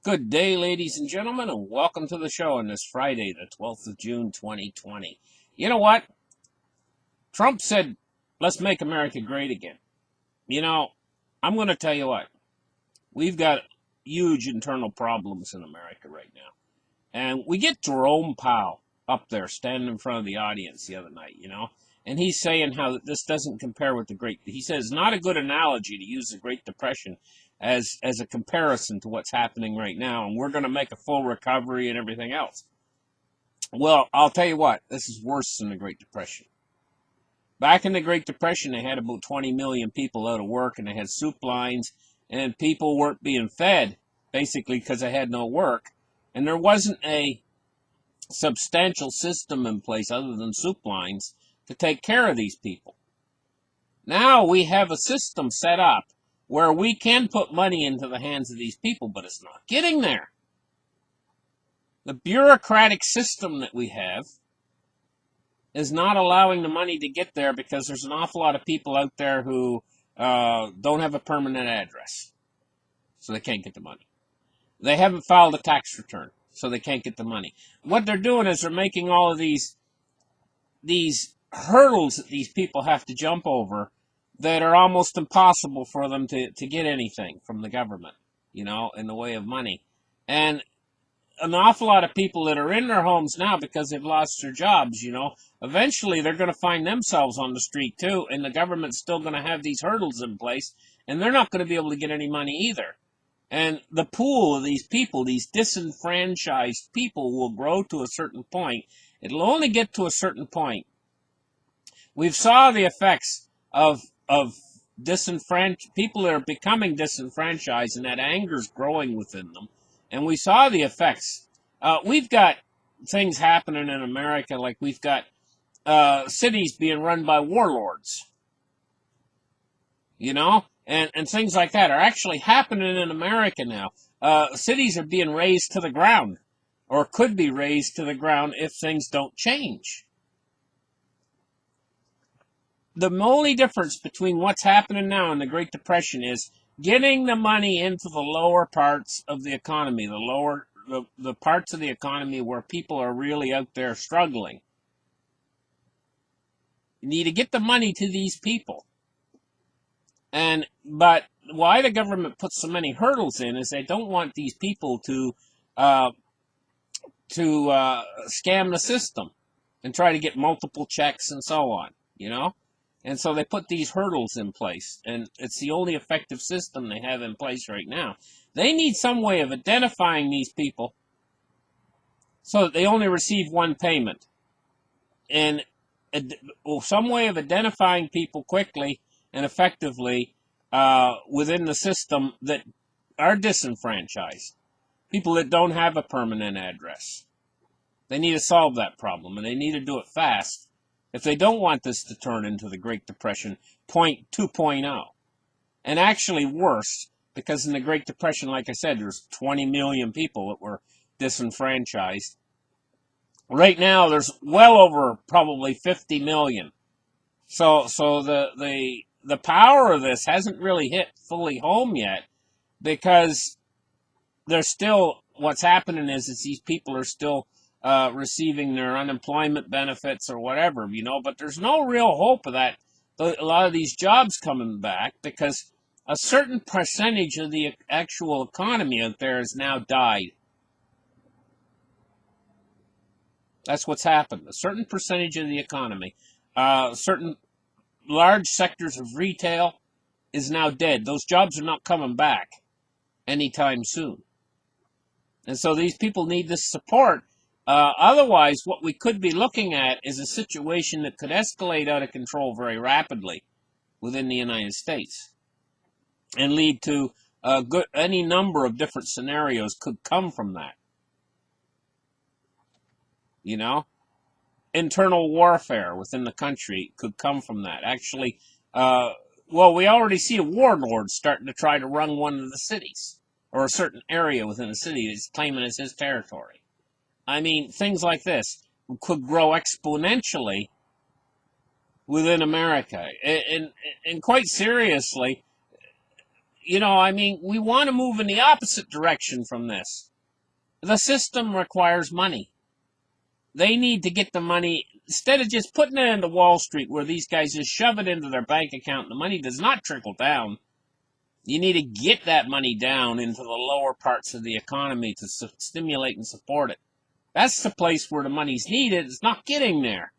Good day, ladies and gentlemen, and welcome to the show on this Friday, the 12th of June, 2020. You know what? Trump said, let's make America great again. You know, I'm going to tell you what. We've got huge internal problems in America right now. And we get Jerome Powell up there standing in front of the audience the other night, and he's saying how this doesn't compare with he says, not a good analogy to use the Great Depression as a comparison to what's happening right now, and we're going to make a full recovery and everything else. Well, I'll tell you what, this is worse than the Great Depression. Back in the Great Depression, they had about 20 million people out of work, and they had soup lines, and people weren't being fed, basically because they had no work. And there wasn't a substantial system in place other than soup lines to take care of these people. Now we have a system set up where we can put money into the hands of these people, but it's not getting there. The bureaucratic system that we have is not allowing the money to get there because there's an awful lot of people out there who don't have a permanent address, so they can't get the money. They haven't filed a tax return, so they can't get the money. What they're doing is they're making all of these hurdles that these people have to jump over that are almost impossible for them to get anything from the government, in the way of money. And an awful lot of people that are in their homes now because they've lost their jobs, eventually they're going to find themselves on the street too, and the government's still going to have these hurdles in place, and they're not going to be able to get any money either. And the pool of these people, these disenfranchised people, will grow to a certain point. It'll only get to a certain point. We've saw the effects of people that are becoming disenfranchised, and that anger's growing within them. And we saw the effects. We've got things happening in America, like we've got cities being run by warlords, and things like that are actually happening in America now. Cities are being razed to the ground, or could be razed to the ground if things don't change. The only difference between what's happening now and the Great Depression is getting the money into the lower parts of the economy, the parts of the economy where people are really out there struggling. You need to get the money to these people. But why the government puts so many hurdles in is they don't want these people to scam the system and try to get multiple checks and so on, And so they put these hurdles in place, and it's the only effective system they have in place right now. They need some way of identifying these people so that they only receive one payment, and some way of identifying people quickly and effectively within the system that are disenfranchised, people that don't have a permanent address. They need to solve that problem, and they need to do it fast if they don't want this to turn into the Great Depression 2.0. And actually worse, because in the Great Depression, like I said, there's 20 million people that were disenfranchised. Right now, there's well over probably 50 million. So the power of this hasn't really hit fully home yet, because there's still, what's happening is these people are still receiving their unemployment benefits or whatever, but there's no real hope of that. A lot of these jobs coming back, because a certain percentage of the actual economy out there has now died. That's what's happened. A certain percentage of the economy, certain large sectors of retail is now dead. Those jobs are not coming back anytime soon. And so these people need this support. Otherwise, what we could be looking at is a situation that could escalate out of control very rapidly within the United States and lead to any number of different scenarios could come from that. Internal warfare within the country could come from that. Actually, we already see a warlord starting to try to run one of the cities, or a certain area within a city that's claiming as his territory. I mean, things like this could grow exponentially within America. And quite seriously, I mean, we want to move in the opposite direction from this. The system requires money. They need to get the money, instead of just putting it into Wall Street where these guys just shove it into their bank account and the money does not trickle down. You need to get that money down into the lower parts of the economy to stimulate and support it. That's the place where the money's needed. It's not getting there.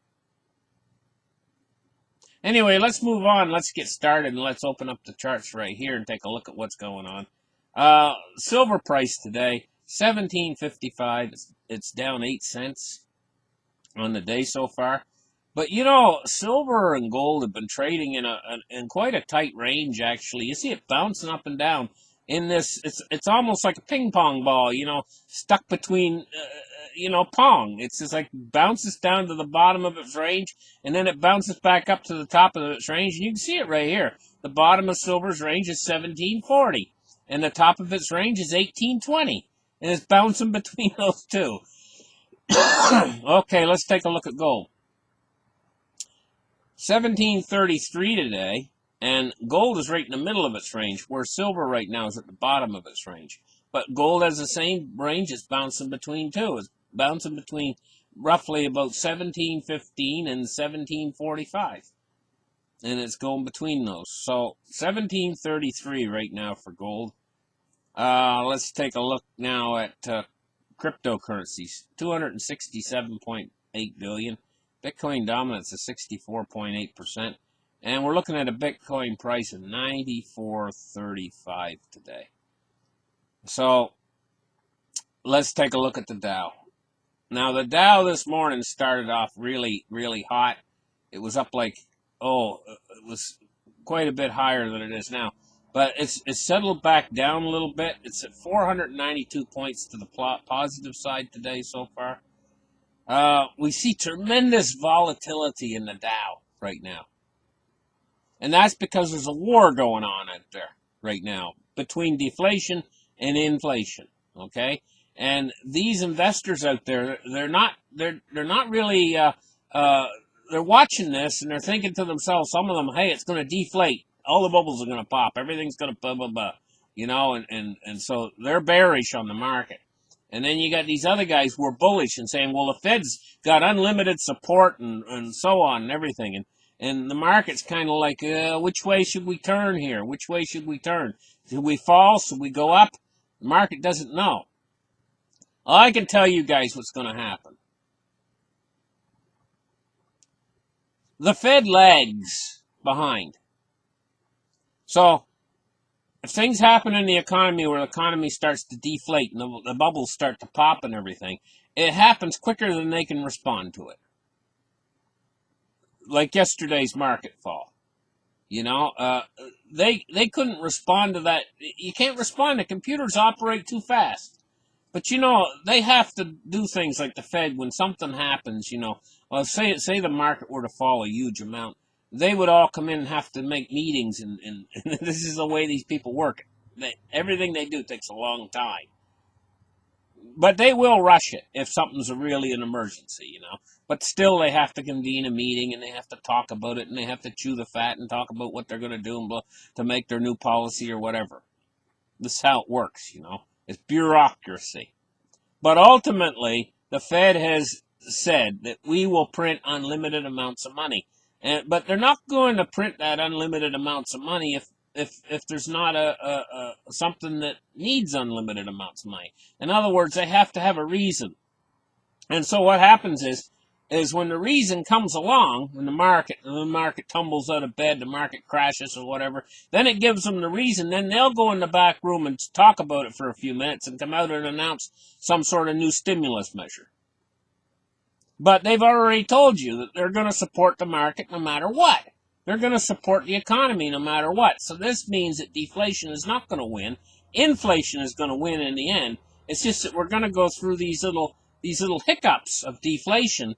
Anyway, let's move on. Let's get started and let's open up the charts right here and take a look at what's going on. Silver price today, $17.55. It's down 8 cents on the day so far. But silver and gold have been trading in quite a tight range. Actually, you see it bouncing up and down in this. It's almost like a ping pong ball, stuck between, pong. It's just like bounces down to the bottom of its range, and then it bounces back up to the top of its range. And you can see it right here. The bottom of silver's range is 1740, and the top of its range is 1820, and it's bouncing between those two. Okay, let's take a look at gold. 1733 today, and gold is right in the middle of its range, where silver right now is at the bottom of its range. But gold has the same range. It's bouncing between two. It's bouncing between roughly about 1715 and 1745. And it's going between those. So 1733 right now for gold. Let's take a look now at cryptocurrencies. 267.8 billion. Bitcoin dominance is 64.8%. And we're looking at a Bitcoin price of $94.35 today. So let's take a look at the Dow. Now, the Dow this morning started off really, really hot. It was up it was quite a bit higher than it is now. But it's settled back down a little bit. It's at 492 points to the positive side today so far. We see tremendous volatility in the Dow right now. And that's because there's a war going on out there right now between deflation and inflation, okay? And these investors out there, they're not really they're watching this and they're thinking to themselves, some of them, hey, it's going to deflate. All the bubbles are going to pop. Everything's going to blah, blah, blah. And so they're bearish on the market. And then you got these other guys who are bullish and saying, well, the Fed's got unlimited support and so on and everything. And the market's kind of like, which way should we turn here? Which way should we turn? Should we fall? Should we go up? The market doesn't know. I can tell you guys what's going to happen. The Fed lags behind. So if things happen in the economy where the economy starts to deflate and the bubbles start to pop and everything, it happens quicker than they can respond to it. Like yesterday's market fall. They couldn't respond to that. You can't respond. The computers operate too fast. But they have to do things like the Fed when something happens, well, say the market were to fall a huge amount. They would all come in and have to make meetings, and this is the way these people work. Everything they do takes a long time. But they will rush it if something's really an emergency, But still, they have to convene a meeting, and they have to talk about it, and they have to chew the fat and talk about what they're going to do to make their new policy or whatever. This is how it works, It's bureaucracy. But ultimately, the Fed has said that we will print unlimited amounts of money. But they're not going to print that unlimited amounts of money if there's not something that needs unlimited amounts of money. In other words, they have to have a reason. And so what happens is when the reason comes along, when the market tumbles out of bed, the market crashes or whatever, then it gives them the reason. Then they'll go in the back room and talk about it for a few minutes and come out and announce some sort of new stimulus measure. But they've already told you that they're going to support the market no matter what. They're going to support the economy no matter what. So this means that deflation is not going to win. Inflation is going to win in the end. It's just that we're going to go through these little hiccups of deflation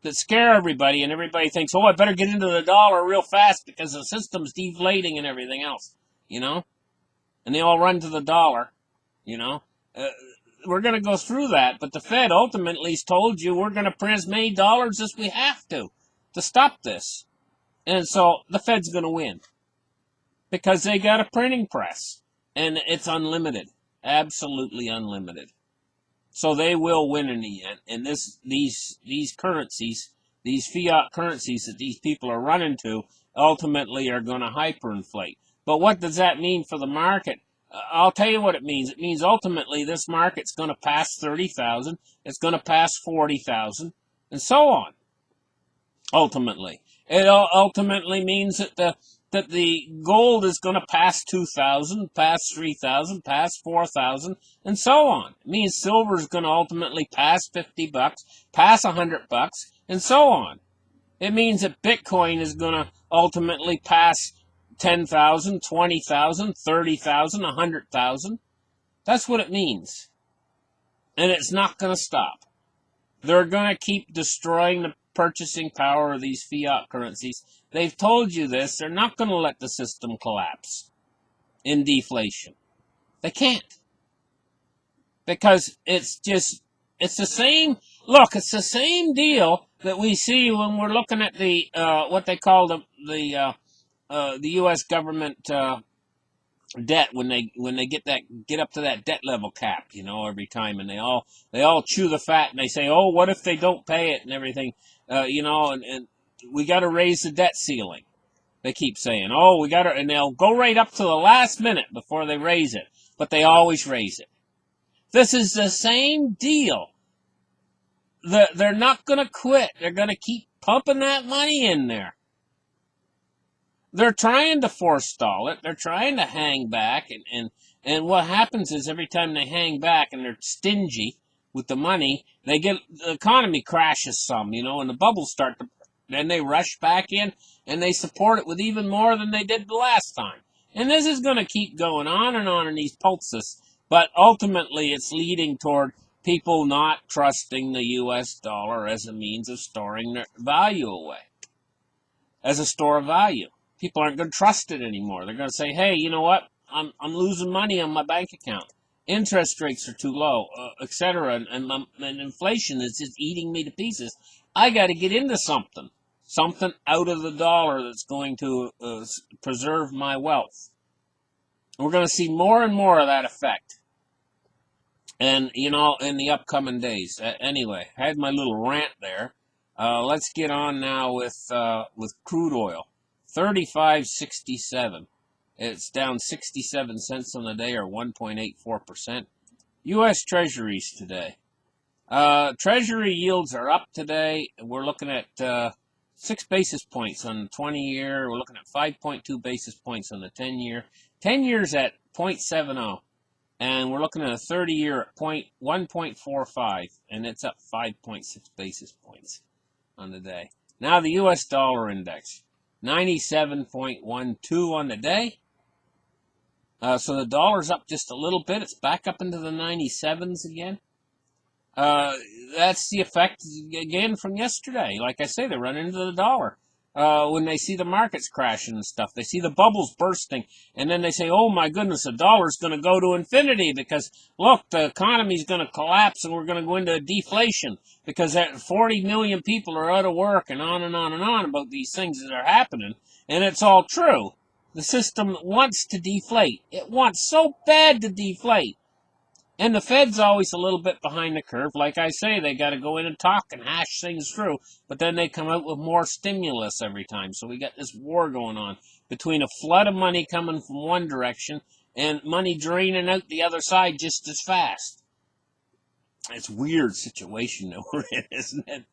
that scare everybody, and everybody thinks, oh, I better get into the dollar real fast because the system's deflating and everything else, And they all run to the dollar, We're going to go through that, but the Fed ultimately has told you we're going to print as many dollars as we have to stop this. And so the Fed's going to win. because they got a printing press, and it's unlimited, absolutely unlimited. So they will win in the end. And these currencies, these fiat currencies that these people are running to, ultimately are going to hyperinflate. But what does that mean for the market? I'll tell you what it means. It means ultimately this market's going to pass 30,000. It's going to pass 40,000, and so on. Ultimately, it ultimately means that the gold is going to pass 2,000, pass 3,000, pass 4,000, and so on. It means silver is going to ultimately pass $50, pass $100, and so on. It means that Bitcoin is going to ultimately pass 10,000, 20,000, 30,000, 100,000. That's what it means. And it's not going to stop. They're going to keep destroying the purchasing power of these fiat currencies. They've told you this. They're not going to let the system collapse in deflation. They can't. Because it's the same, look, it's the same deal that we see when we're looking at the, what they call the U.S. government, debt when they get up to that debt level cap, every time, and they all chew the fat, and they say, oh, what if they don't pay it and everything, and we got to raise the debt ceiling. They keep saying, oh, we got to, and they'll go right up to the last minute before they raise it, but they always raise it. This is the same deal. They're not going to quit. They're going to keep pumping that money in there. They're trying to forestall it. They're trying to hang back, and what happens is every time they hang back and they're stingy with the money, the economy crashes some, and the bubbles start to, then they rush back in and they support it with even more than they did the last time. And this is going to keep going on in these pulses, but ultimately it's leading toward people not trusting the U.S. dollar as a means of storing their value away, as a store of value. People aren't going to trust it anymore. They're going to say, hey, you know what? I'm losing money on my bank account. Interest rates are too low, etc. And inflation is just eating me to pieces. I got to get into something out of the dollar that's going to preserve my wealth. We're going to see more and more of that effect. And, in the upcoming days. Anyway, I had my little rant there. Let's get on now with crude oil. 35.67. It's down 67 cents on the day, or 1.84%. U.S. Treasuries today. Treasury yields are up today. We're looking at 6 basis points on the 20-year. We're looking at 5.2 basis points on the 10-year. 10 years at 0.70. And we're looking at a 30-year at 1.45. And it's up 5.6 basis points on the day. Now the U.S. dollar index. 97.12 on the day. So the dollar's up just a little bit. It's back up into the 97s again. That's the effect, again, from yesterday. Like I say, they run into the dollar. When they see the markets crashing and stuff, they see the bubbles bursting, and then they say, oh my goodness, the dollar's going to go to infinity because, look, the economy's going to collapse and we're going to go into deflation because 40 million people are out of work, and on and on and on about these things that are happening. And it's all true. The system wants to deflate. It wants so bad to deflate. And the Fed's always a little bit behind the curve. Like I say, they got to go in and talk and hash things through. But then they come out with more stimulus every time. So we got this war going on between a flood of money coming from one direction and money draining out the other side just as fast. It's a weird situation that we're in, isn't it?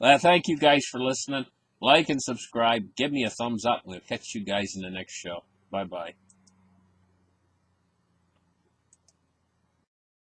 Well, thank you guys for listening. Like and subscribe. Give me a thumbs up. We'll catch you guys in the next show. Bye-bye.